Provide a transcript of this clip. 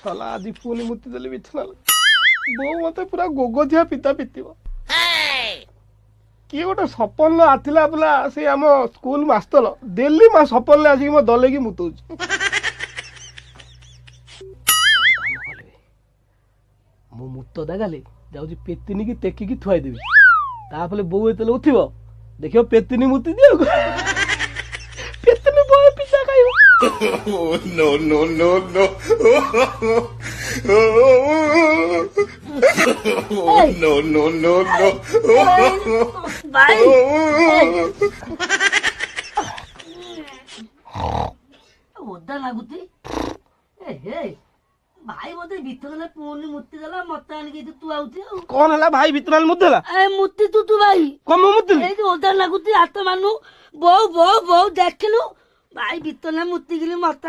साला आदि पुणी मुति देली बिछना बो मते पूरा गोगोधिया पिता पितिबो किए गोटे सपन आथिला बोला से आम स्कूल मास्टर डेली मा सपन आसिक मो दले की मुतुच मो मुत दागाले जाउची पेतिनी की टेकी की थुआई देबी ताफले बो एतले उठिबो देखियो पेतिनी मुति दियो पेतिनी बोय पिता खाइबो no no no no no no no no भाई ओदा लागुती ए हे भाई मते बिथले पुनी मुत्ती देला मते आनी तू आउती कौन हला भाई बितराल मुद्देला ए मुत्ती तू भाई कम मुद्देली ए ओदा लागुती हाथ मानु बो बो बो देखलु भाई बितले मुत्ती गिली मते